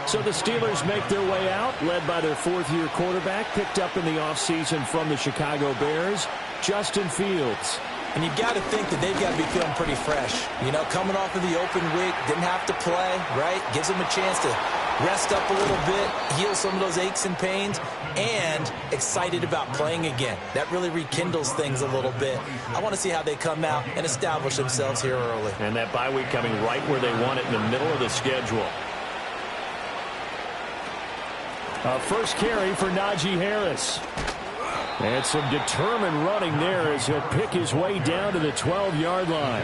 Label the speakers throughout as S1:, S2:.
S1: So the Steelers make their way out, led by their fourth-year quarterback, picked up in the offseason from the Chicago Bears, Justin Fields.
S2: And you've got to think that they've got to be feeling pretty fresh. You know, coming off of the open week, didn't have to play, right? Gives them a chance to rest up a little bit, heal some of those aches and pains, and excited about playing again. That really rekindles things a little bit. I want to see how they come out and establish themselves here early.
S1: And that bye week coming right where they want it, in the middle of the schedule. First carry for Najee Harris. And some determined running there as he'll pick his way down to the 12-yard line.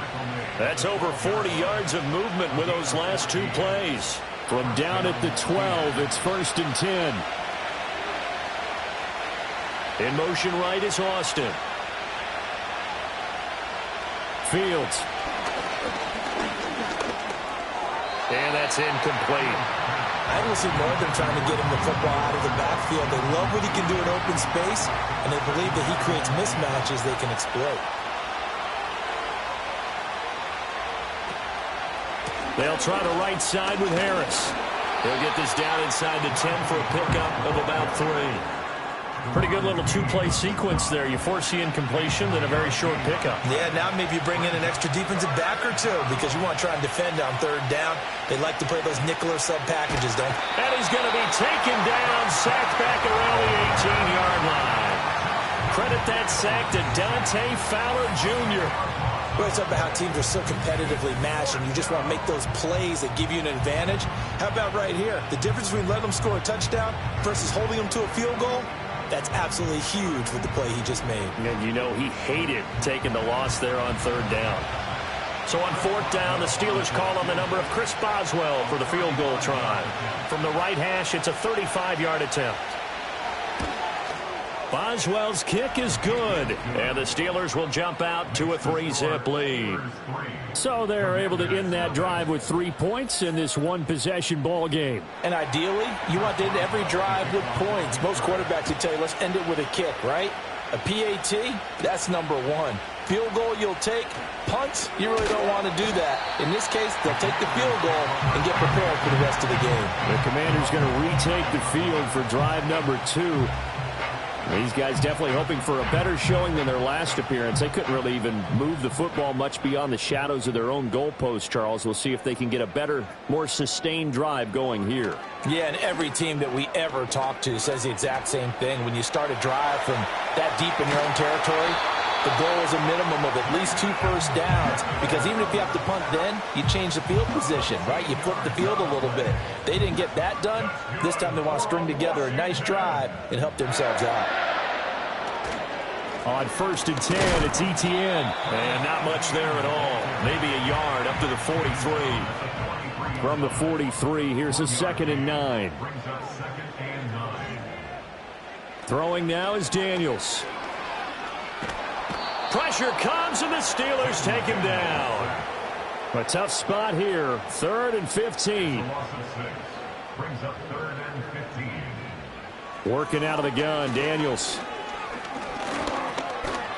S1: That's over 40 yards of movement with those last two plays. From down at the 12, it's 1st and 10. In motion right is Austin. Fields. And that's incomplete.
S2: I don't see more of them trying to get him the football out of the backfield. They love what he can do in open space, and they believe that he creates mismatches they can exploit.
S1: They'll try the right side with Harris. He'll get this down inside the 10 for a pickup of about 3. Pretty good little two-play sequence there. You force the incompletion, then a very short pickup.
S2: Yeah, now maybe you bring in an extra defensive back or two because you want to try and defend on 3rd down. They like to play those nickel or sub packages, don't they?
S1: And he's going to be taken down, sacked back around the 18-yard line. Credit that sack to Dante Fowler Jr.
S2: We always talk about how teams are so competitively matched, and you just want to make those plays that give you an advantage. How about right here? The difference between letting them score a touchdown versus holding them to a field goal, that's absolutely huge with the play he just made.
S1: And you know he hated taking the loss there on 3rd down. So on 4th down, the Steelers call on the number of Chris Boswell for the field goal try. From the right hash, it's a 35-yard attempt. Boswell's kick is good, and the Steelers will jump out to a 3-zip lead. So they're able to end that drive with 3 points in this one-possession ball game.
S2: And ideally, you want to end every drive with points. Most quarterbacks would tell you, let's end it with a kick, right? A PAT, that's number 1. Field goal you'll take. Punts, you really don't want to do that. In this case, they'll take the field goal and get prepared for the rest of the game.
S1: The Commanders going to retake the field for drive number 2. These guys definitely hoping for a better showing than their last appearance. They couldn't really even move the football much beyond the shadows of their own goalpost, Charles. We'll see if they can get a better, more sustained drive going here.
S2: Yeah, and every team that we ever talk to says the exact same thing. When you start a drive from that deep in your own territory, the goal is a minimum of at least 2 first downs, because even if you have to punt then, you change the field position, right? You flip the field a little bit. They didn't get that done. This time they want to string together a nice drive and help themselves out.
S1: On 1st and 10, it's Etienne. And not much there at all. Maybe a yard up to the 43. From the 43, here's a 2nd and 9. Throwing now is Daniels. Pressure comes, and the Steelers take him down. A tough spot here. 3rd and 15. Working out of the gun, Daniels.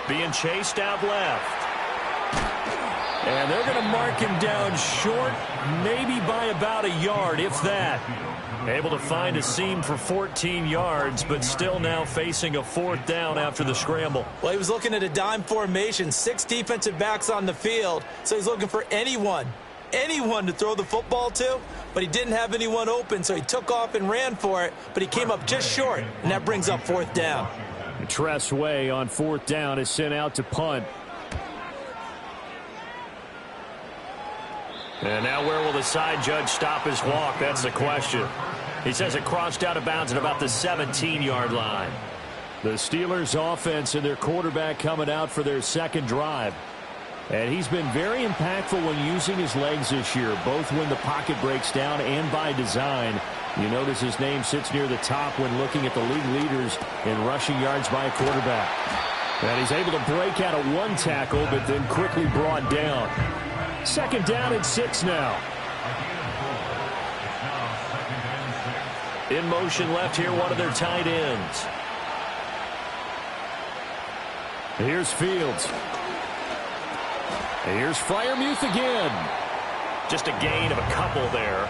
S1: Being chased out left. And they're going to mark him down short, maybe by about a yard, if that. Able to find a seam for 14 yards, but still now facing a 4th down after the scramble.
S2: Well, he was looking at a dime formation, 6 defensive backs on the field, so he's looking for anyone to throw the football to, but he didn't have anyone open, so he took off and ran for it, but he came up just short, and that brings up 4th down.
S1: Tress Way on 4th down is sent out to punt. And now where will the side judge stop his walk? That's the question. He says it crossed out of bounds at about the 17-yard line. The Steelers offense and their quarterback coming out for their 2nd drive. And he's been very impactful when using his legs this year, both when the pocket breaks down and by design. You notice his name sits near the top when looking at the league leaders in rushing yards by a quarterback. And he's able to break out of 1 tackle, but then quickly brought down. 2nd down and 6 now. In motion left here, one of their tight ends. Here's Fields. Here's Freiermuth again. Just a gain of a couple there.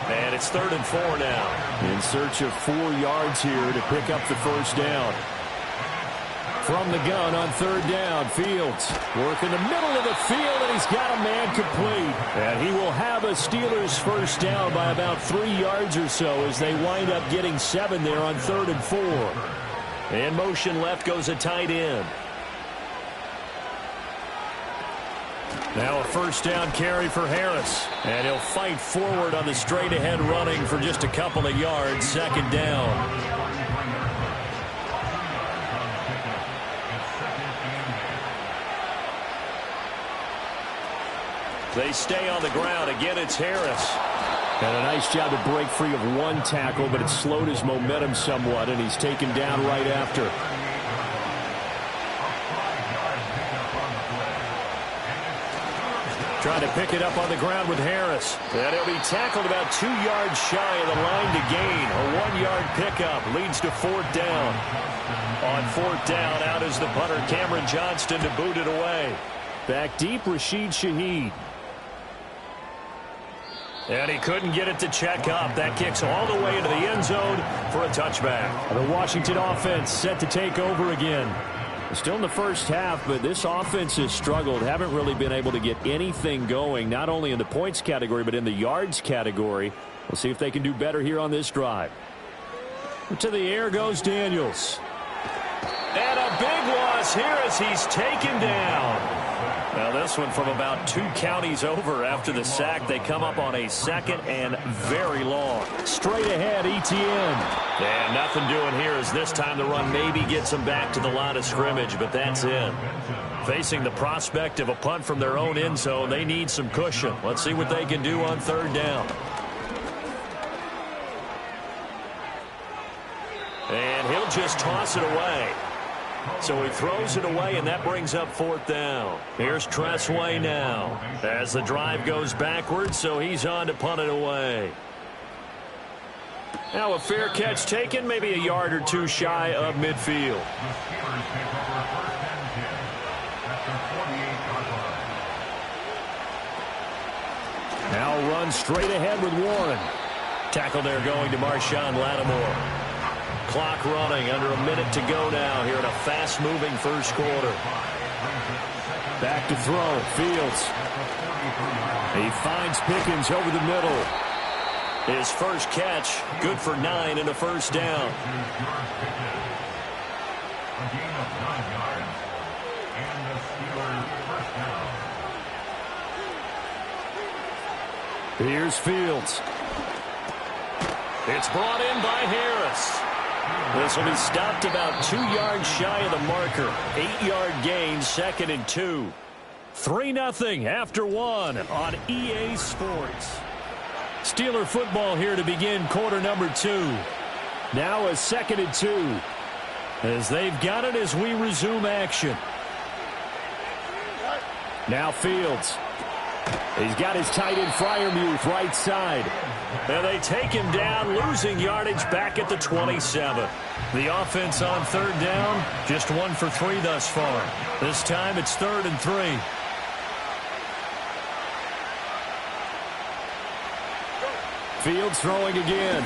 S1: And it's 3rd and 4 now. In search of 4 yards here to pick up the first down. From the gun on 3rd down, Fields work in the middle of the field, and he's got a man complete. And he will have a Steelers first down by about 3 yards or so as they wind up getting 7 there on 3rd and 4. In motion left goes a tight end. Now a first down carry for Harris. And he'll fight forward on the straight-ahead running for just a couple of yards. 2nd down. They stay on the ground. Again, it's Harris. And a nice job to break free of 1 tackle, but it slowed his momentum somewhat, and he's taken down right after. Trying to pick it up on the ground with Harris. And he'll be tackled about 2 yards shy of the line to gain. A 1-yard pickup leads to 4th down. On 4th down, out is the punter, Cameron Johnston, to boot it away. Back deep, Rashid Shaheed. And he couldn't get it to check up. That kicks all the way into the end zone for a touchback. The Washington offense set to take over again. Still in the first half, but this offense has struggled. Haven't really been able to get anything going, not only in the points category, but in the yards category. We'll see if they can do better here on this drive. To the air goes Daniels. And a big loss here as he's taken down. Now this one from about 2 counties over after the sack. They come up on a 2nd and very long. Straight ahead, Etienne. And nothing doing here as this time the run maybe gets them back to the line of scrimmage, but that's it. Facing the prospect of a punt from their own end zone, they need some cushion. Let's see what they can do on 3rd down. And he'll just toss it away. So he throws it away, and that brings up 4th down. Here's Tressway now as the drive goes backwards, so he's on to punt it away. Now a fair catch taken, maybe a yard or 2 shy of midfield. Now run straight ahead with Warren. Tackle there going to Marshawn Lattimore. Clock running, under a minute to go now here in a fast-moving first quarter. Back to throw, Fields. He finds Pickens over the middle. His first catch, good for 9 and a first down. Here's Fields. It's brought in by Harris. This will be stopped about 2 yards shy of the marker. 8-yard gain, 2nd and 2. 3-0 after 1 on EA Sports. Steeler football here to begin quarter number 2. Now a 2nd and 2. As they've got it as we resume action. Now Fields. He's got his tight end Freiermuth right side. And they take him down, losing yardage back at the 27. The offense on 3rd down, just 1 for 3 thus far. This time it's 3rd and 3. Fields throwing again.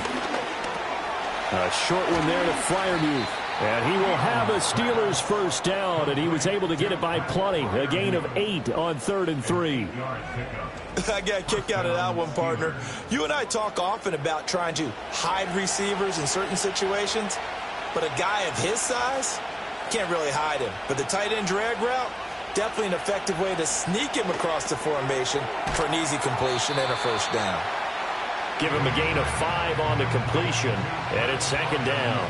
S1: A short one there to Freiermuth. And he will have a Steelers first down, and he was able to get it by plenty. A gain of 8 on 3rd and 3.
S2: I got a kick out of that one, partner. You and I talk often about trying to hide receivers in certain situations, but a guy of his size, can't really hide him. But the tight end drag route, definitely an effective way to sneak him across the formation for an easy completion and a first down.
S1: Give him a gain of 5 on the completion, and it's 2nd down.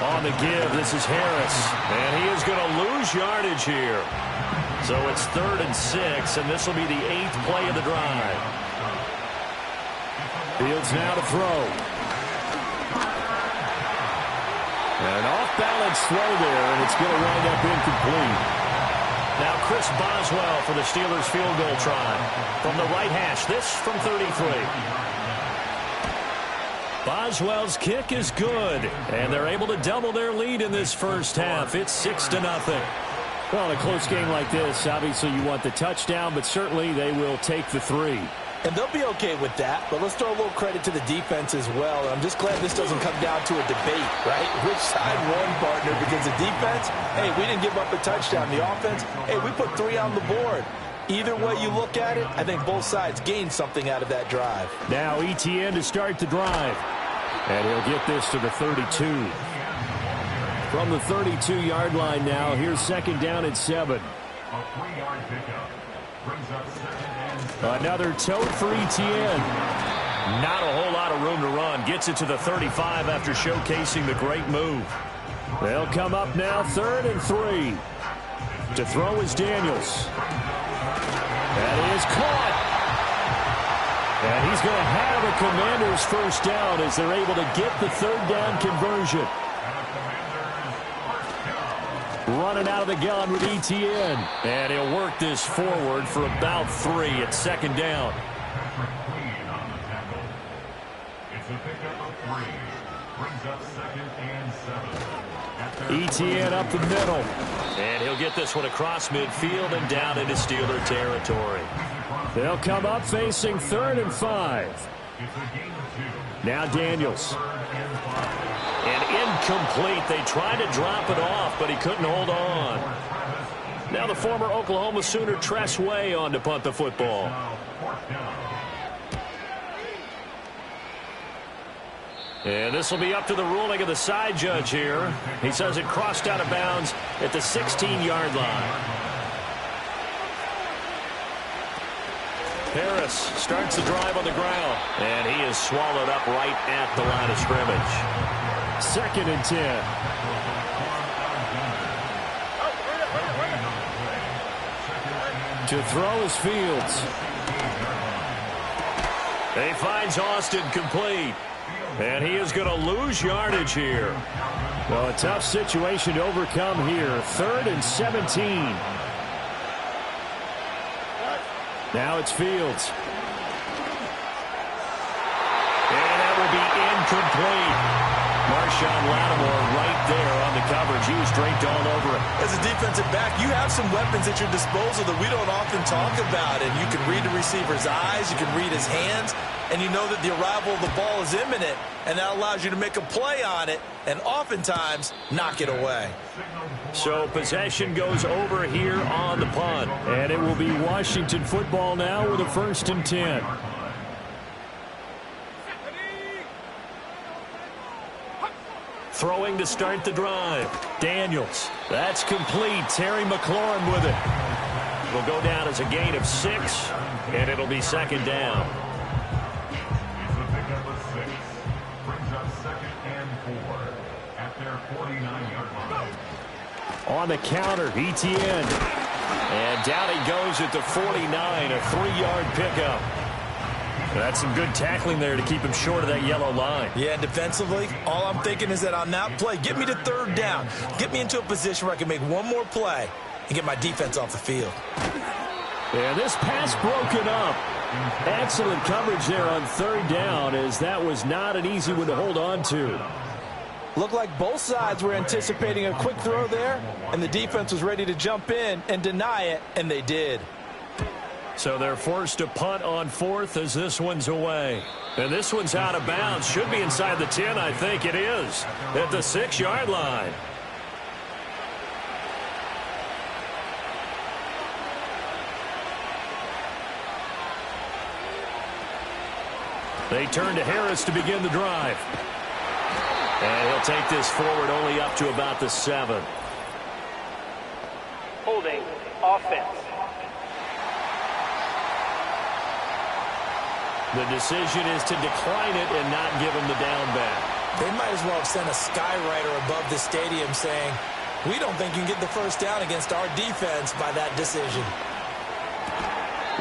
S1: On the give, this is Harris. And he is going to lose yardage here. So it's 3rd and 6, and this will be the 8th play of the drive. Fields now to throw. An off-balance throw there, and it's going to wind up incomplete. Now Chris Boswell for the Steelers field goal try. From the right hash, this from 33. Boswell's kick is good, and they're able to double their lead in this first half. It's 6-0. Well, in a close game like this, obviously you want the touchdown, but certainly they will take the 3.
S2: And they'll be okay with that, but let's throw a little credit to the defense as well. I'm just glad this doesn't come down to a debate, right? Which side won, partner? Because the defense, hey, we didn't give up a touchdown. The offense, hey, we put 3 on the board. Either way you look at it, I think both sides gained something out of that drive.
S1: Now ETN to start the drive. And he'll get this to the 32. From the 32-yard line now, here's second down and 7. Another tote for ETN. Not a whole lot of room to run. Gets it to the 35 after showcasing the great move. They'll come up now, 3rd and 3. To throw is Daniels. That is caught. And he's going to have a Commander's first down as they're able to get the 3rd down conversion. Running out of the gun with ETN. And he'll work this forward for about 3 at second down. ETN up the middle. And he'll get this one across midfield and down into Steeler territory. They'll come up facing 3rd and 5. Now Daniels. And incomplete. They tried to drop it off, but he couldn't hold on. Now the former Oklahoma Sooner Tress Way on to punt the football. And this will be up to the ruling of the side judge here. He says it crossed out of bounds at the 16-yard line. Harris starts the drive on the ground. And he is swallowed up right at the line of scrimmage. 2nd and 10. To throw is Fields. He finds Austin complete. And he is going to lose yardage here. Well, a tough situation to overcome here. 3rd and 17. Now it's Fields. And that will be incomplete. Marshawn Lattimore right there on the coverage. He was draped all over it.
S2: As a defensive back, you have some weapons at your disposal that we don't often talk about. And you can read the receiver's eyes, you can read his hands, and you know that the arrival of the ball is imminent, and that allows you to make a play on it and oftentimes knock it away.
S1: So possession goes over here on the punt. And it will be Washington football now with a 1st and 10. Throwing to start the drive. Daniels. That's complete. Terry McLaurin with it. Will go down as a gain of 6, and it'll be second down. On the counter, ETN. And down he goes at the 49, a 3-yard pickup. That's some good tackling there to keep him short of that yellow line. Yeah, defensively, all I'm thinking is that on that play, get me to 3rd down. Get me into a position where I can make one more play and get my defense off the field. And this pass broken up. Excellent coverage there on 3rd down, as that was not an easy one to hold on to.
S2: Looked like both sides were anticipating a quick throw there, and the defense was ready to jump in and deny it, and they did.
S1: So they're forced to punt on 4th as this one's away. And this one's out of bounds. Should be inside the 10, I think it is. At the 6-yard line. They turn to Harris to begin the drive. And he'll take this forward only up to about the 7.
S3: Holding offense.
S1: The decision is to decline it and not give him the down back.
S2: They might as well have sent a skywriter above the stadium saying, we don't think you can get the 1st down against our defense by that decision.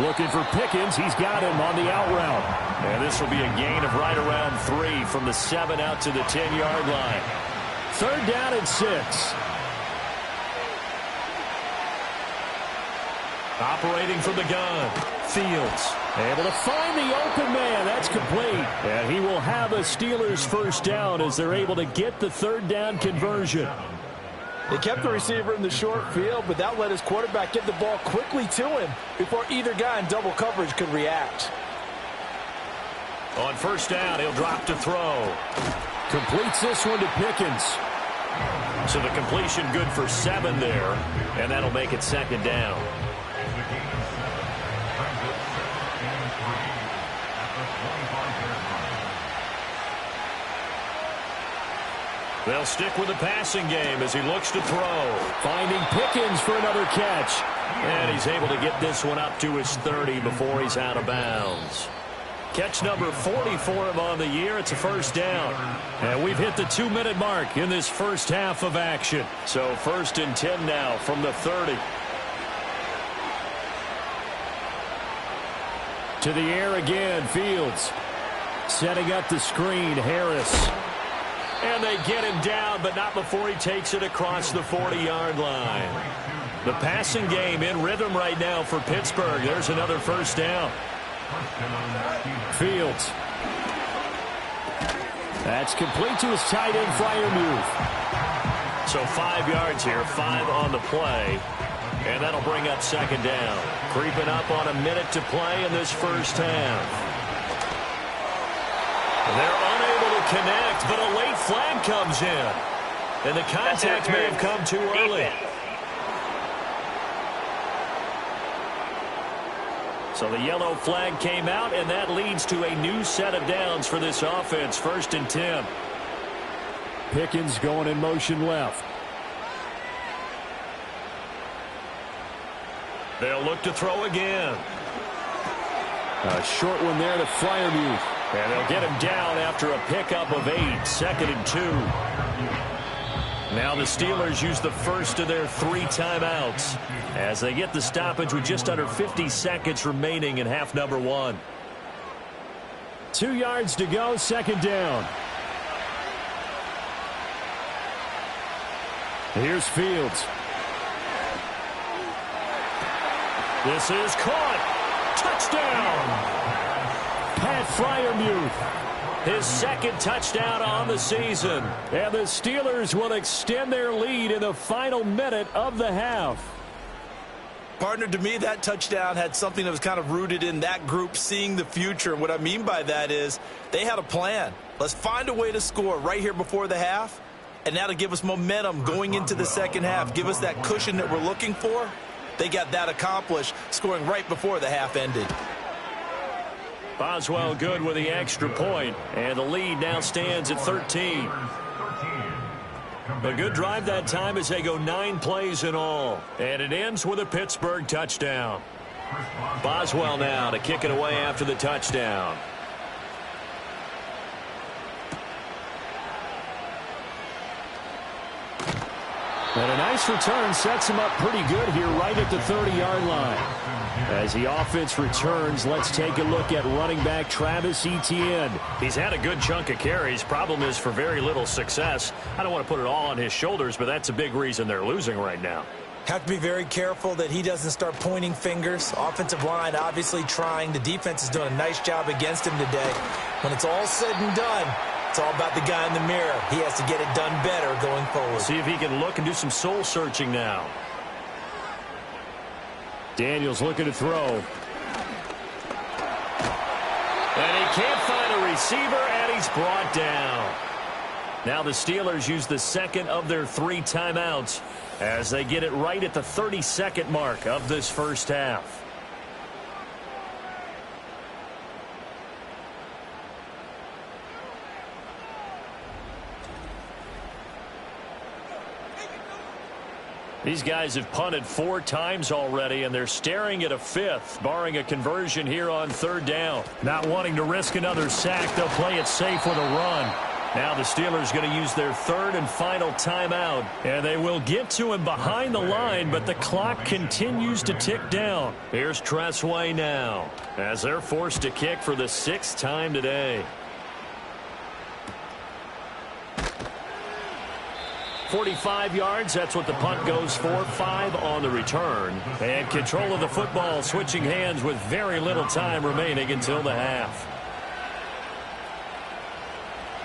S1: Looking for Pickens. He's got him on the out route. And this will be a gain of right around 3 from the 7 out to the 10-yard line. 3rd down and 6. Operating from the gun. Fields able to find the open man. That's complete. And he will have a Steelers 1st down as they're able to get the 3rd down conversion.
S2: They kept the receiver in the short field, but that let his quarterback get the ball quickly to him before either guy in double coverage could react.
S1: On first down, he'll drop to throw. Completes this one to Pickens. So the completion good for 7 there, and that'll make it second down. They'll stick with the passing game as he looks to throw. Finding Pickens for another catch. And he's able to get this one up to his 30 before he's out of bounds. Catch number 40 for him on the year. It's a first down. And we've hit the 2-minute mark in this first half of action. So 1st and 10 now from the 30. To the air again, Fields. Setting up the screen, Harris. And they get him down, but not before he takes it across the 40-yard line. The passing game in rhythm right now for Pittsburgh. There's another first down. Fields. That's complete to his tight end, Freiermuth. So 5 yards here, 5 on the play. And that'll bring up second down. Creeping up on a minute to play in this first half. They're unable to connect, but a late flag comes in. And the contact may have come too early. So the yellow flag came out, and that leads to a new set of downs for this offense. 1st and 10. Pickens going in motion left. They'll look to throw again. A short one there to Freiermuth. And they'll get him down after a pickup of 8. 2nd and 2. Now the Steelers use the first of their 3 timeouts as they get the stoppage with just under 50 seconds remaining in half number 1. 2 yards to go, second down. Here's Fields. This is caught. Touchdown. Pat Freiermuth. His 2nd touchdown on the season. And the Steelers will extend their lead in the final minute of the half.
S2: Partner, to me, that touchdown had something that was kind of rooted in that group seeing the future. And what I mean by that is they had a plan. Let's find a way to score right here before the half. And that'll give us momentum going into the second half. Give us that cushion that we're looking for. They got that accomplished, scoring right before the half ended.
S1: Boswell good with the extra point, and the lead now stands at 13. A good drive that time as they go 9 plays in all, and it ends with a Pittsburgh touchdown. Boswell now to kick it away after the touchdown. And a nice return sets him up pretty good here right at the 30-yard line. As the offense returns, let's take a look at running back Travis Etienne. He's had a good chunk of carries. Problem is for very little success. I don't want to put it all on his shoulders, but that's a big reason they're losing right now.
S2: Have to be very careful that he doesn't start pointing fingers. Offensive line obviously trying. The defense is doing a nice job against him today. When it's all said and done, it's all about the guy in the mirror. He has to get it done better going forward.
S1: See if he can look and do some soul searching now. Daniels looking to throw. And he can't find a receiver, and he's brought down. Now the Steelers use the 2nd of their 3 timeouts as they get it right at the 32nd mark of this first half. These guys have punted 4 times already, and they're staring at a 5th, barring a conversion here on 3rd down. Not wanting to risk another sack, they'll play it safe with a run. Now the Steelers going to use their 3rd and final timeout, and they will get to him behind the line, but the clock continues to tick down. Here's Tressway now, as they're forced to kick for the 6th time today. 45 yards, that's what the punt goes for. 5 on the return. And control of the football switching hands with very little time remaining until the half.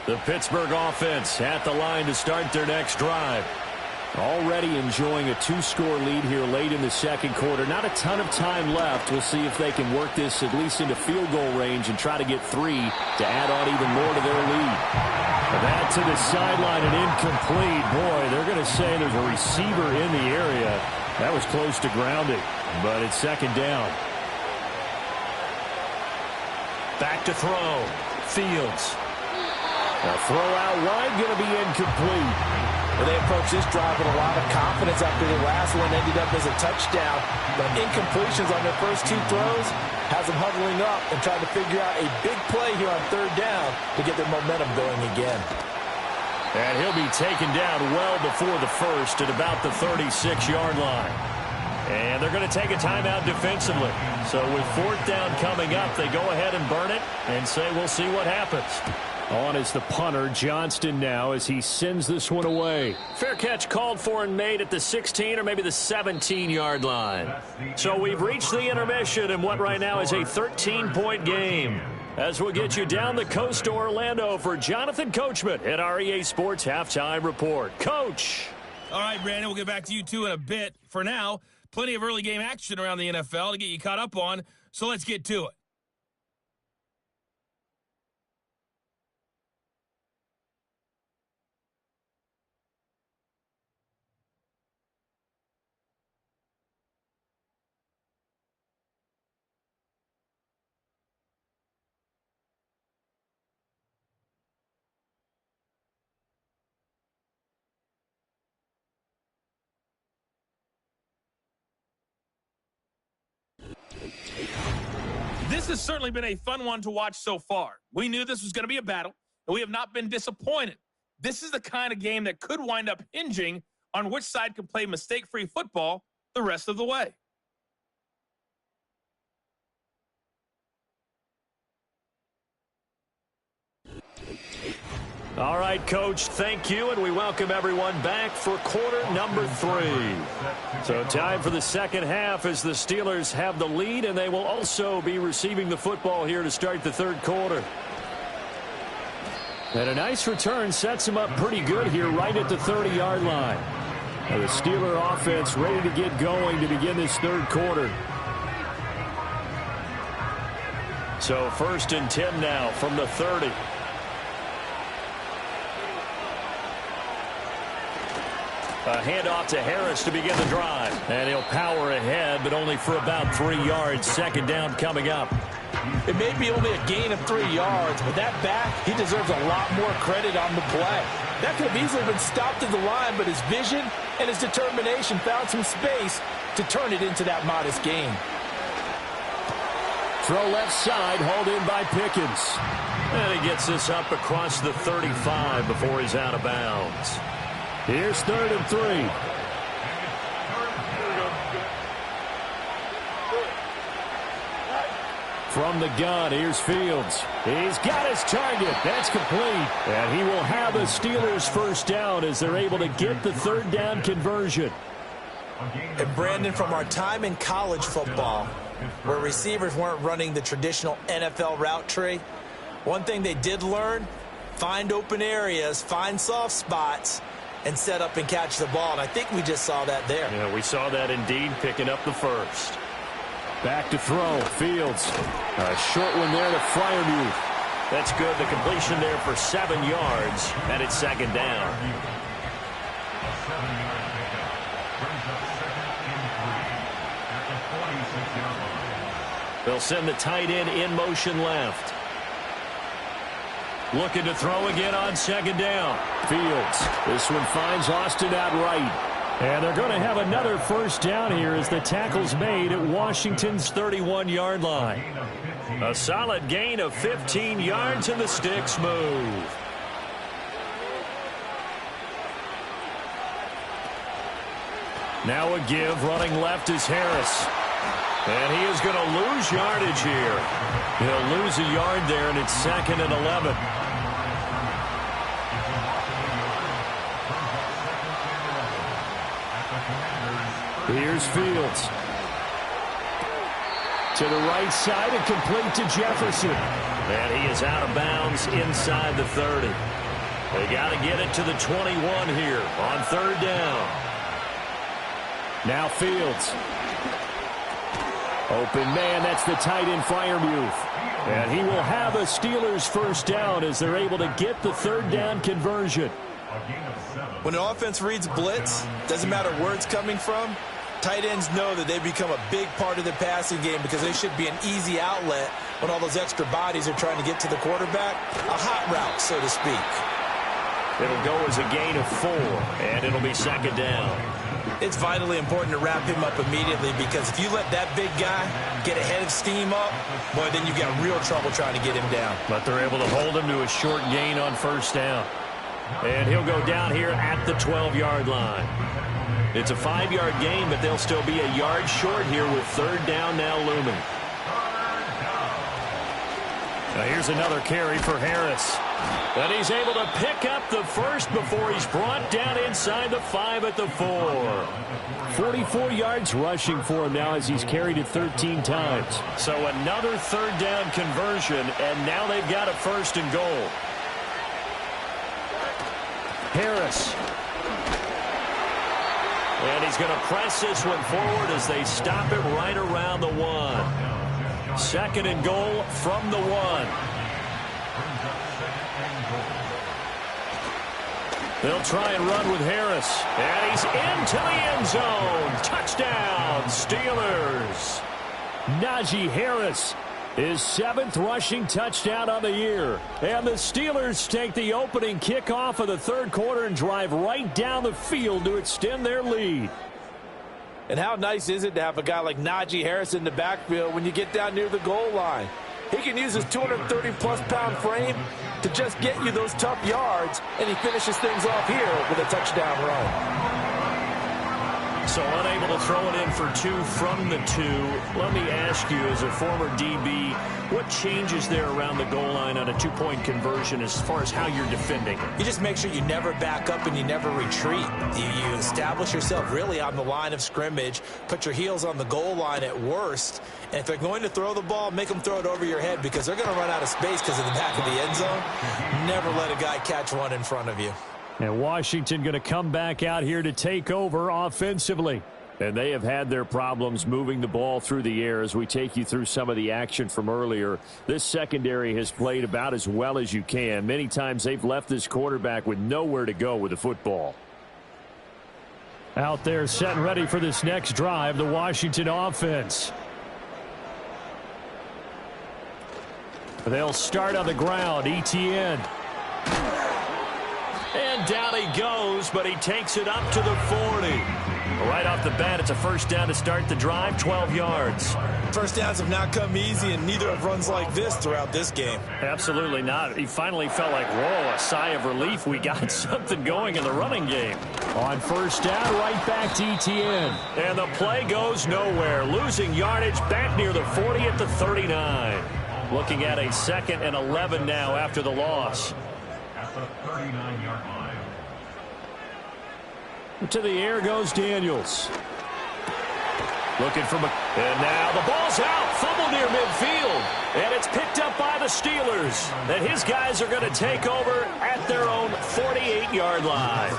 S1: The Pittsburgh offense at the line to start their next drive. Already enjoying a 2-score lead here late in the second quarter. Not a ton of time left. We'll see if they can work this at least into field goal range and try to get 3 to add on even more to their lead. That to the sideline and incomplete. Boy, they're going to say there's a receiver in the area. That was close to grounding, but it's second down. Back to throw. Fields. A throw out wide, going to be incomplete.
S2: Well, they approached this drive with a lot of confidence after the last one ended up as a touchdown. But incompletions on their first 2 throws has them huddling up and trying to figure out a big play here on third down to get their momentum going again.
S1: And he'll be taken down well before the first at about the 36-yard line. And they're going to take a timeout defensively. So with fourth down coming up, they go ahead and burn it and say we'll see what happens. On is the punter, Johnston, now as he sends this one away. Fair catch called for and made at the 16 or maybe the 17-yard line. So we've reached the intermission in what right now is a 13-point game. As we'll get you down the coast to Orlando for Jonathan Coachman at our EA Sports Halftime Report. Coach!
S4: All right, Brandon, we'll get back to you two in a bit. For now, plenty of early game action around the NFL to get you caught up on, so let's get to it. This has certainly been a fun one to watch so far. We knew this was going to be a battle, and we have not been disappointed. This is the kind of game that could wind up hinging on which side can play mistake-free football the rest of the way.
S1: All right, Coach, thank you, and we welcome everyone back for quarter number 3. So time for the second half as the Steelers have the lead, and they will also be receiving the football here to start the third quarter. And a nice return sets them up pretty good here right at the 30-yard line. And the Steeler offense ready to get going to begin this third quarter. So 1st and 10 now from the 30. A handoff to Harris to begin the drive. And he'll power ahead, but only for about 3 yards. Second down coming up.
S2: It may be only a gain of 3 yards, but that back, he deserves a lot more credit on the play. That could have easily been stopped at the line, but his vision and his determination found some space to turn it into that modest gain.
S1: Throw left side, hauled in by Pickens. And he gets this up across the 35 before he's out of bounds. Here's 3rd and 3. From the gun, here's Fields. He's got his target. That's complete. And he will have the Steelers first down as they're able to get the third down conversion.
S2: And Brandon, from our time in college football, where receivers weren't running the traditional NFL route tree, one thing they did learn, find open areas, find soft spots, and set up and catch the ball. And I think we just saw that there.
S1: Yeah, we saw that indeed, picking up the first. Back to throw. Fields. A short one there to Freiermuth. That's good. The completion there for 7 yards, and it's second down. They'll send the tight end in motion left. Looking to throw again on second down. Fields. This one finds Austin out right. And they're going to have another first down here as the tackle's made at Washington's 31-yard line. A solid gain of 15 yards and the sticks move. Now a give, running left is Harris. And he is going to lose yardage here. He'll lose a yard there, and it's 2nd and 11. Here's Fields. To the right side and complete to Jefferson. And he is out of bounds inside the 30. They got to get it to the 21 here on third down. Now Fields. Open man, that's the tight end Freiermuth. And he will have a Steelers first down as they're able to get the third down conversion.
S2: When an offense reads blitz, doesn't matter where it's coming from, tight ends know that they become a big part of the passing game because they should be an easy outlet when all those extra bodies are trying to get to the quarterback. A hot route, so to speak.
S1: It'll go as a gain of 4, and it'll be second down.
S2: It's vitally important to wrap him up immediately because if you let that big guy get ahead of steam up, boy, then you've got real trouble trying to get him down.
S1: But they're able to hold him to a short gain on first down. And he'll go down here at the 12-yard line. It's a 5-yard gain, but they'll still be a yard short here with third down now looming. Now here's another carry for Harris. And he's able to pick up the first before he's brought down inside the 5 at the 4. 44 yards rushing for him now as he's carried it 13 times. So another third down conversion, and now they've got a first and goal. Harris. And he's going to press this one forward as they stop it right around the 1. Second and goal from the 1. They'll try and run with Harris. And he's into the end zone. Touchdown, Steelers. Najee Harris, his 7th rushing touchdown on the year. And the Steelers take the opening kickoff of the third quarter and drive right down the field to extend their lead.
S2: And how nice is it to have a guy like Najee Harris in the backfield when you get down near the goal line? He can use his 230-plus pound frame to just get you those tough yards, and he finishes things off here with a touchdown run.
S1: So unable to throw it in for 2 from the 2. Let me ask you, as a former DB, what changes there around the goal line on a 2-point conversion as far as how you're defending?
S2: You just make sure you never back up and you never retreat. You establish yourself really on the line of scrimmage, put your heels on the goal line at worst, and if they're going to throw the ball, make them throw it over your head because they're going to run out of space because of the back of the end zone. Never let a guy catch one in front of you.
S1: And Washington going to come back out here to take over offensively. And they have had their problems moving the ball through the air as we take you through some of the action from earlier. This secondary has played about as well as you can. Many times they've left this quarterback with nowhere to go with the football. Out there set and ready for this next drive, the Washington offense. They'll start on the ground. Etienne. And down he goes, but he takes it up to the 40. Right off the bat, it's a first down to start the drive, 12 yards.
S2: First downs have not come easy, and neither have runs like this throughout this game.
S1: Absolutely not. He finally felt like, whoa, a sigh of relief. We got something going in the running game. On first down, right back to Etienne. And the play goes nowhere. Losing yardage back near the 40 at the 39. Looking at a 2nd and 11 now after the loss.
S5: At the 39-yard line.
S1: To the air goes Daniels. Looking for and now the ball's out. Fumble near midfield. And it's picked up by the Steelers. And his guys are going to take over at their own 48-yard line.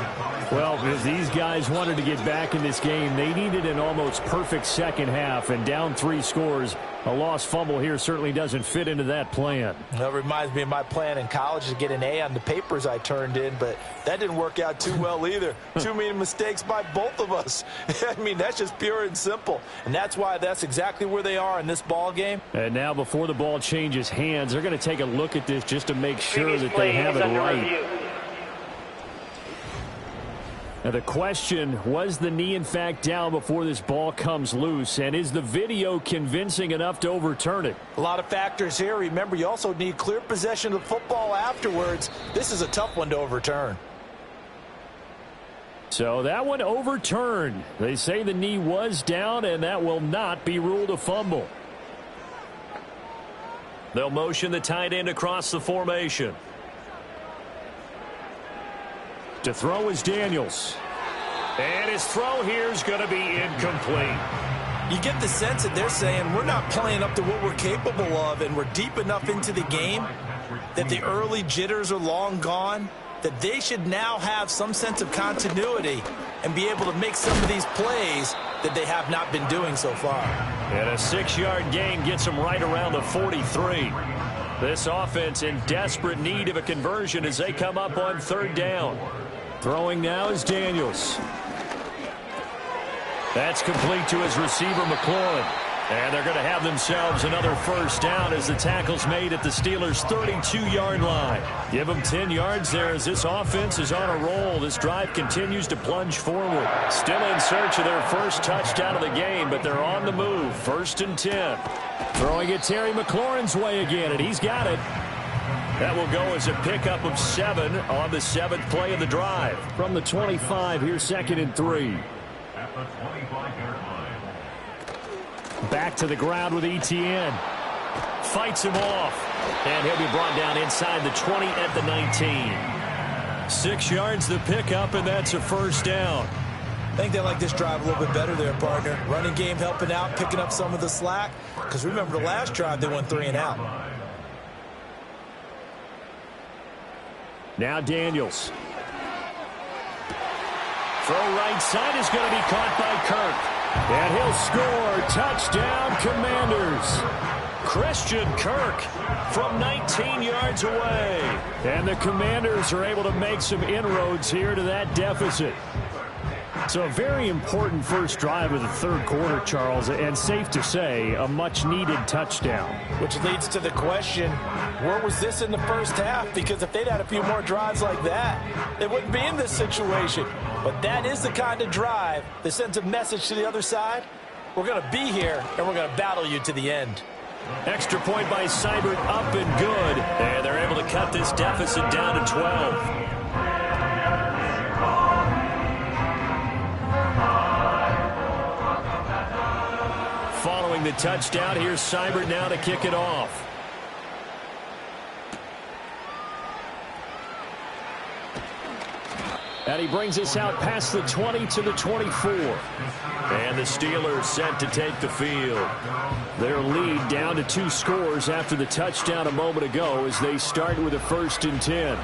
S1: Well, if these guys wanted to get back in this game, they needed an almost perfect second half. And down 3 scores, a lost fumble here certainly doesn't fit into that plan.
S2: That reminds me of my plan in college to get an A on the papers I turned in, but that didn't work out too well either. Too many mistakes by both of us. I mean, that's just pure and simple. And that's why that's exactly where they are in this ball game.
S1: And now before the ball changes hands, they're going to take a look at this just to make sure that they have it right. Now the question, was the knee in fact down before this ball comes loose? And is the video convincing enough to overturn it?
S2: A lot of factors here. Remember, you also need clear possession of the football afterwards. This is a tough one to overturn.
S1: So that one overturned. They say the knee was down, and that will not be ruled a fumble. They'll motion the tight end across the formation. To throw is Daniels. And his throw here is going to be incomplete.
S2: You get the sense that they're saying we're not playing up to what we're capable of, and we're deep enough into the game that the early jitters are long gone, that they should now have some sense of continuity and be able to make some of these plays that they have not been doing so far.
S1: And a 6-yard gain gets them right around the 43. This offense in desperate need of a conversion as they come up on 3rd down. Throwing now is Daniels. That's complete to his receiver, McLaurin. And they're going to have themselves another 1st down as the tackle's made at the Steelers' 32-yard line. Give them 10 yards there as this offense is on a roll. This drive continues to plunge forward. Still in search of their first touchdown of the game, but they're on the move. 1st and 10. Throwing it Terry McLaurin's way again, and he's got it. That will go as a pickup of 7 on the 7th play of the drive. From the 25, here's 2nd and 3.
S5: At the 25-yard line.
S1: Back to the ground with Etienne. Fights him off. And he'll be brought down inside the 20 at the 19. 6 yards the pickup, and that's a 1st down.
S2: I think they like this drive a little bit better there, partner. Running game helping out, picking up some of the slack. Because remember the last drive, they went 3 and out.
S1: Now Daniels. Throw right side is going to be caught by Kirk. And he'll score. Touchdown, Commanders. Christian Kirk from 19 yards away. And the Commanders are able to make some inroads here to that deficit. So a very important first drive of the 3rd quarter, Charles, and safe to say, a much-needed touchdown.
S2: Which leads to the question, where was this in the first half? Because if they'd had a few more drives like that, they wouldn't be in this situation. But that is the kind of drive that sends a message to the other side. We're going to be here, and we're going to battle you to the end.
S1: Extra point by Seibert, up and good. And they're able to cut this deficit down to 12. Following the touchdown, here's Seibert now to kick it off. And he brings us out past the 20 to the 24. And the Steelers set to take the field. Their lead down to 2 scores after the touchdown a moment ago as they start with a 1st and 10.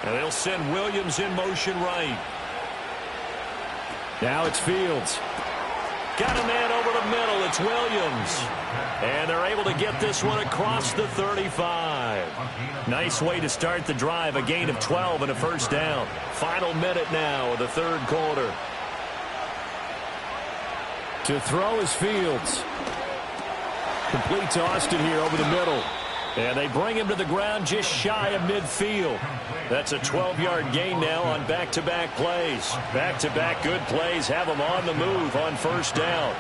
S1: And they'll send Williams in motion right. Now it's Fields. Got a man over the middle. It's Williams. And they're able to get this one across the 35. Nice way to start the drive. A gain of 12 and a 1st down. Final minute now of the 3rd quarter. To throw is Fields. Complete to Austin here over the middle. And they bring him to the ground just shy of midfield. That's a 12-yard gain now on back-to-back plays. Back-to-back good plays have them on the move on 1st down.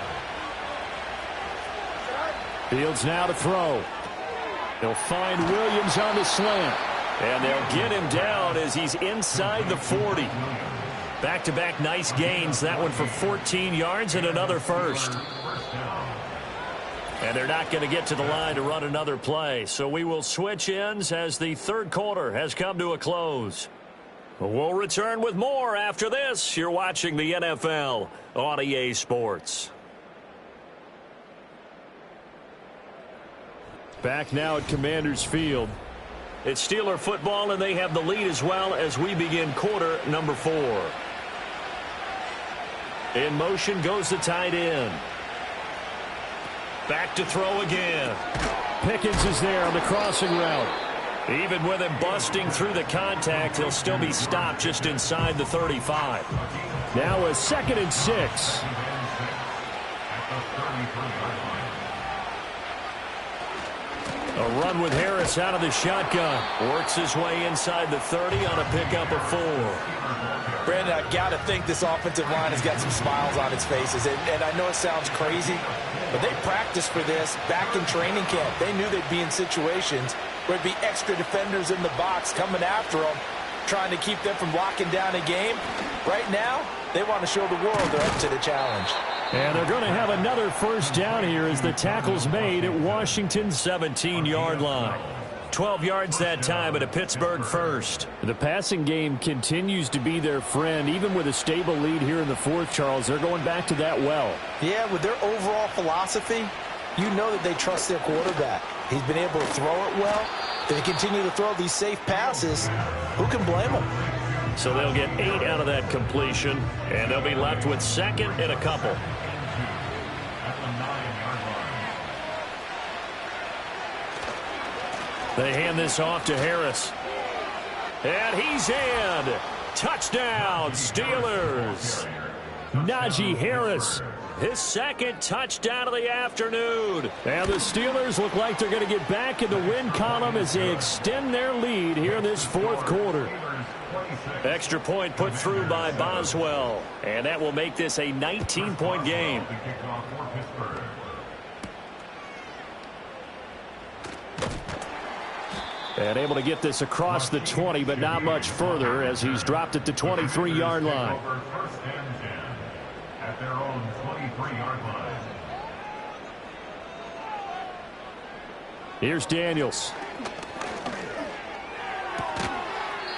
S1: Fields now to throw. They'll find Williams on the slant. And they'll get him down as he's inside the 40. Back-to-back nice gains. That one for 14 yards and another 1st. And they're not going to get to the line to run another play. So we will switch ends as the 3rd quarter has come to a close. We'll return with more after this. You're watching the NFL on EA Sports. Back now at Commanders Field. It's Steeler football, and they have the lead as well as we begin quarter number 4. In motion goes the tight end. Back to throw again. Pickens is there on the crossing route. Even with him busting through the contact, he'll still be stopped just inside the 35. Now a 2nd and 6. A run with Harris out of the shotgun. Works his way inside the 30 on a pickup of 4.
S2: Brandon, I've got to think this offensive line has got some smiles on its faces. And I know it sounds crazy, but they practiced for this back in training camp. They knew they'd be in situations where it'd be extra defenders in the box coming after them, trying to keep them from locking down a game. Right now, they want to show the world they're up to the challenge.
S1: And they're going to have another 1st down here as the tackle's made at Washington's 17-yard line. 12 yards that time at a Pittsburgh 1st. The passing game continues to be their friend. Even with a stable lead here in the 4th, Charles, they're going back to that well.
S2: Yeah, with their overall philosophy, you know that they trust their quarterback. He's been able to throw it well. If they continue to throw these safe passes, who can blame them?
S1: So they'll get 8 out of that completion, and they'll be left with second and a couple. They hand this off to Harris. And he's in. Touchdown, Steelers. Najee Harris, his second touchdown of the afternoon. And the Steelers look like they're going to get back in the win column as they extend their lead here in this fourth quarter. Extra point put through by Boswell. And that will make this a 19-point game. And able to get this across the 20, but not much further as he's dropped at the 23-yard line.
S5: At their own 23-yard line.
S1: Here's Daniels.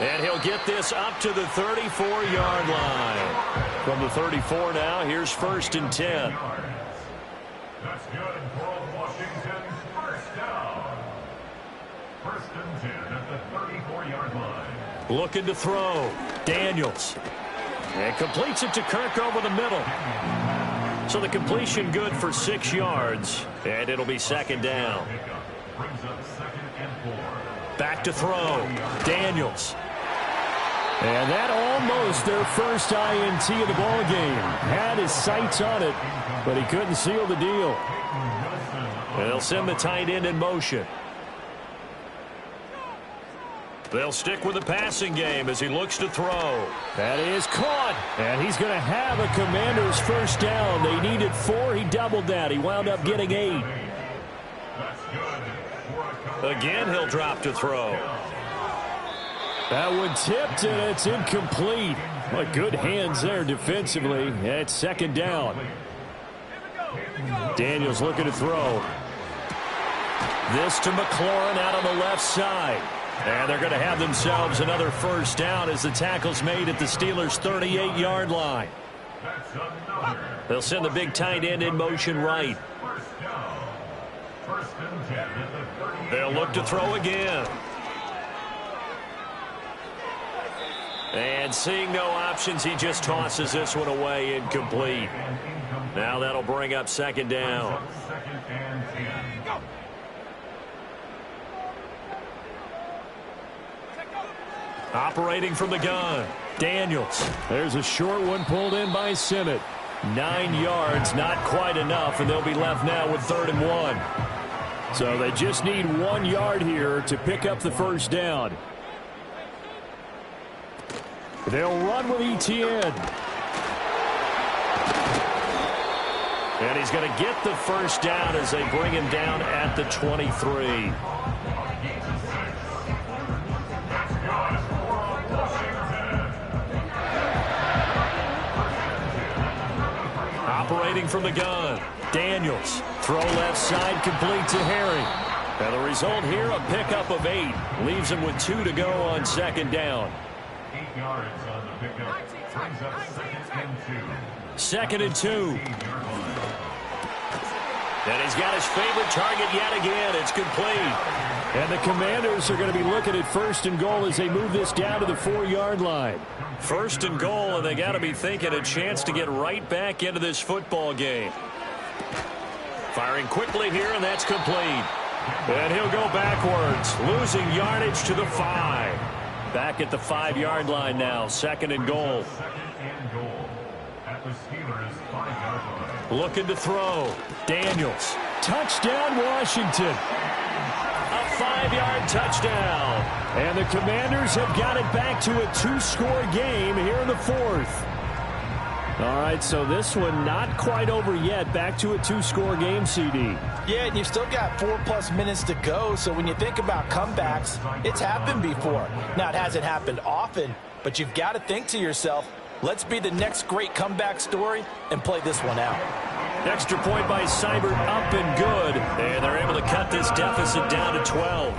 S1: And he'll get this up to the 34-yard line. From the 34 now, here's 1st and 10.
S5: That's good for Washington's first down. 1st and 10 at the 34-yard line.
S1: Looking to throw. Daniels. And completes it to Kirk over the middle. So the completion good for 6 yards. And it'll be 2nd down.
S5: Brings up 2nd and 4.
S1: Back to throw. Daniels. And that almost their first INT of the ball game. Had his sights on it, but he couldn't seal the deal. And they'll send the tight end in motion. They'll stick with the passing game as he looks to throw. That is caught. And he's going to have a Commander's first down. They needed 4. He doubled that. He wound up getting 8. Again, he'll drop to throw. That one tipped, and it's incomplete. But good hands there defensively. It's 2nd down. Daniels looking to throw. This to McLaurin out on the left side. And they're going to have themselves another first down as the tackle's made at the Steelers' 38-yard line. They'll send the big tight end in motion right. They'll look to throw again. And seeing no options, he just tosses this one away incomplete. Now that'll bring up 2nd down. Operating from the gun, Daniels. There's a short one pulled in by Simmet. 9 yards, not quite enough, and they'll be left now with 3rd and 1. So they just need 1 yard here to pick up the first down. They'll run with Etienne. And he's going to get the first down as they bring him down at the 23. Operating from the gun, Daniels. Throw left side, complete to Herring. And the result here, a pickup of 8. Leaves him with 2 to go on 2nd down.
S5: 8 yards on the pickup. Brings up 2nd and 2.
S1: 2nd and 2. And he's got his favorite target yet again. It's complete. And the Commanders are going to be looking at 1st and goal as they move this down to the 4-yard line. 1st and goal, and they got to be thinking a chance to get right back into this football game. Firing quickly here, and that's complete. And he'll go backwards, losing yardage to the 5. Back at the 5-yard line now, 2nd and goal.
S5: 2nd and goal at the Steelers' 5-yard line.
S1: Looking to throw. Daniels. Touchdown, Washington. A 5-yard touchdown. And the Commanders have got it back to a 2-score game here in the 4th. All right, so this one not quite over yet. Back to a 2-score game, CD.
S2: Yeah, and you've still got 4+ minutes to go, so when you think about comebacks, it's happened before. Now, it hasn't happened often, but you've got to think to yourself, let's be the next great comeback story and play this one out.
S1: Extra point by Seibert, up and good. And they're able to cut this deficit down to 12.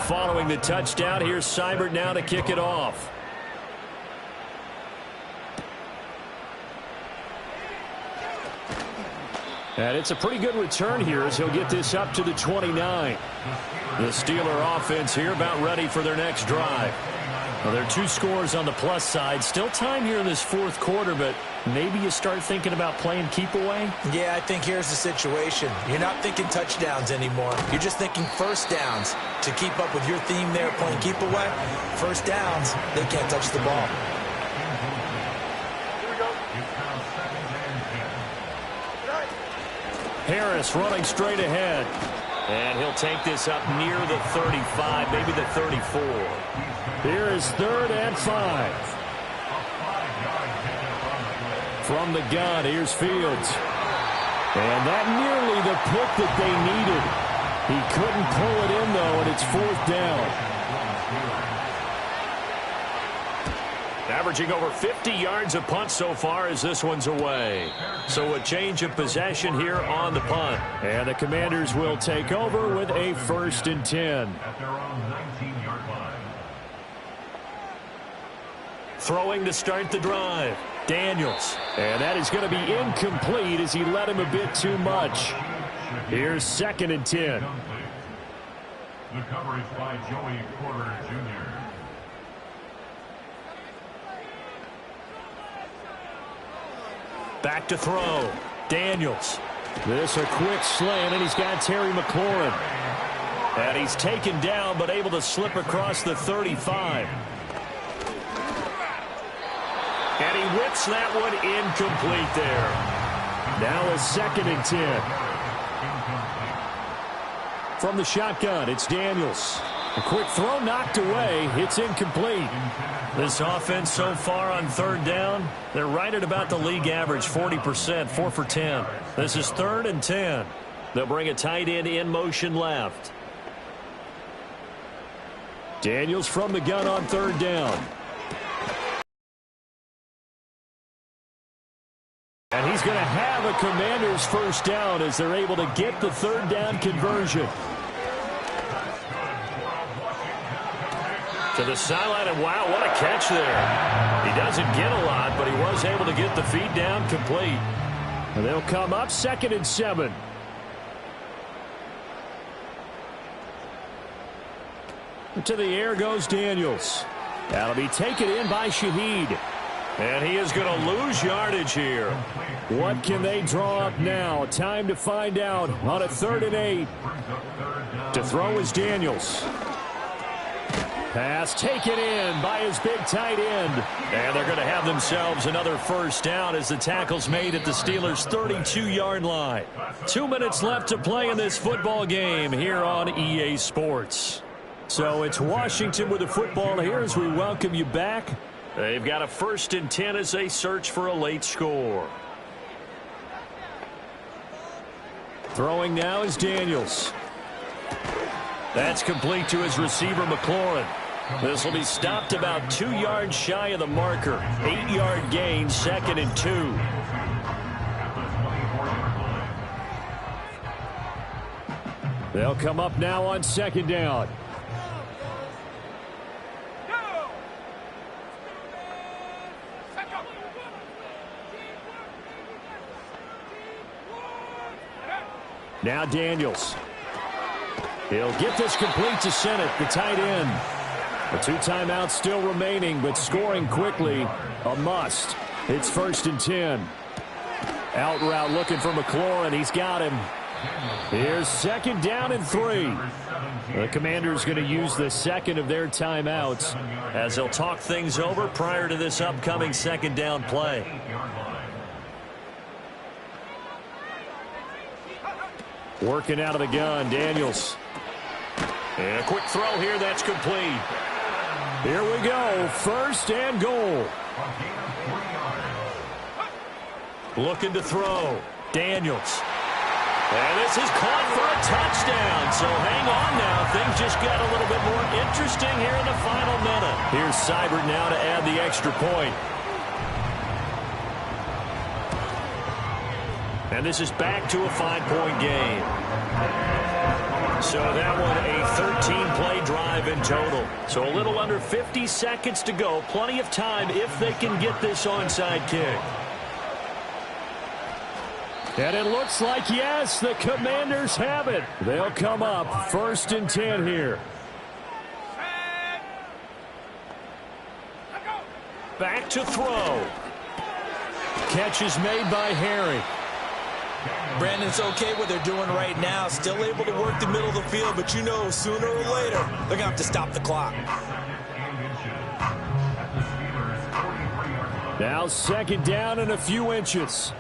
S1: Following the touchdown, here's Seibert now to kick it off. And it's a pretty good return here as he'll get this up to the 29. The Steeler offense here about ready for their next drive. Well, there are 2 scores on the plus side. Still time here in this fourth quarter, but maybe you start thinking about playing keep away?
S2: Yeah, I think here's the situation. You're not thinking touchdowns anymore. You're just thinking first downs. To keep up with your theme there, playing keep away, first downs, they can't touch the ball.
S1: Harris running straight ahead. And he'll take this up near the 35, maybe the 34. Here is 3rd and 5. From the gun, here's Fields. And that nearly the pick that they needed. He couldn't pull it in, though, and it's 4th down. Averaging over 50 yards a punt so far as this one's away. So a change of possession here on the punt. And the Commanders will take over with a 1st and 10.
S5: At their own 19-yard line.
S1: Throwing to start the drive. Daniels. And that is going to be incomplete as he led him a bit too much. Here's 2nd and 10.
S5: The coverage by Joey Porter Jr.
S1: Back to throw. Daniels. This a quick slant, and he's got Terry McLaurin. And he's taken down, but able to slip across the 35. And he whips that one incomplete there. Now a 2nd and 10. From the shotgun, it's Daniels. A quick throw knocked away. It's incomplete. This offense so far on 3rd down, they're right at about the league average, 40%, 4 for 10. This is 3rd and 10. They'll bring a tight end in motion left. Daniels from the gun on 3rd down. And he's going to have a Commanders 1st down as they're able to get the 3rd down conversion. To the sideline, and wow, what a catch there. He doesn't get a lot, but he was able to get the feed down complete. And they'll come up 2nd and 7. To the air goes Daniels. That'll be taken in by Shaheed. And he is going to lose yardage here. What can they draw up now? Time to find out on a 3rd and 8. To throw is Daniels. Pass taken in by his big tight end. And they're going to have themselves another 1st down as the tackle's made at the Steelers' 32-yard line. 2 minutes left to play in this football game here on EA Sports. So it's Washington with the football here as we welcome you back. They've got a 1st and 10 as they search for a late score. Throwing now is Daniels. That's complete to his receiver, McLaurin. This will be stopped about 2 yards shy of the marker. 8-yard gain, 2nd and 2. They'll come up now on 2nd down. Now Daniels. He'll get this complete to Sennett, the tight end. The 2 timeouts still remaining, but scoring quickly, a must. It's 1st and 10. Out route looking for McLaurin. He's got him. Here's 2nd down and 3. The Commanders going to use the 2nd of their timeouts as they'll talk things over prior to this upcoming 2nd down play. Working out of the gun, Daniels. And a quick throw here, that's complete. Here we go, 1st and goal. Looking to throw, Daniels. And this is caught for a touchdown. So hang on now, things just got a little bit more interesting here in the final minute. Here's Seibert now to add the extra point. And this is back to a 5-point game. So that one a 13-play drive in total. So a little under 50 seconds to go. Plenty of time if they can get this onside kick. And it looks like, yes, the Commanders have it. They'll come up 1st and 10 here. Back to throw. Catch is made by Herring.
S2: Brandon, it's okay what they're doing right now. Still able to work the middle of the field, but you know sooner or later they're going to have to stop the clock.
S1: Now 2nd down and a few inches.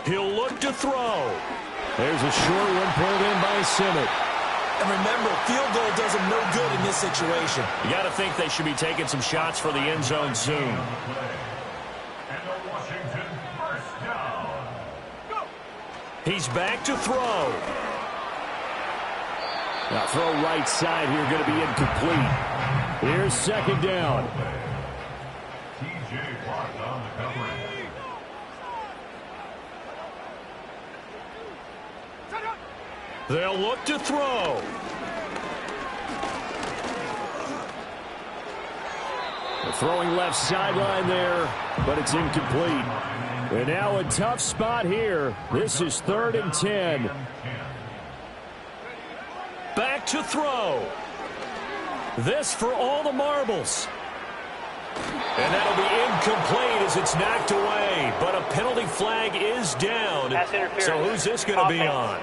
S1: He'll look to throw. There's a short one pulled in by Simmons.
S2: And remember, field goal does them no good in this situation.
S1: You got to think they should be taking some shots for the end zone soon.
S5: And the Washington first down.
S1: He's back to throw. Now throw right side here, going to be incomplete. Here's 2nd down.
S5: TJ Watt on the coverage.
S1: They'll look to throw. They're throwing left sideline there, but it's incomplete. And now a tough spot here. This is 3rd and 10. Back to throw. This for all the marbles. And that'll be incomplete as it's knocked away. But a penalty flag is down.
S3: That's interference.
S1: So who's this going to be on?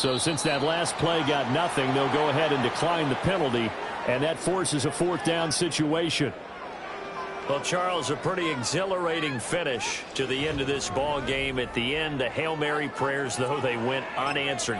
S1: So since that last play got nothing, they'll go ahead and decline the penalty, and that forces a 4th down situation. Well, Charles, a pretty exhilarating finish to the end of this ball game. At the end, the Hail Mary prayers, though, they went unanswered.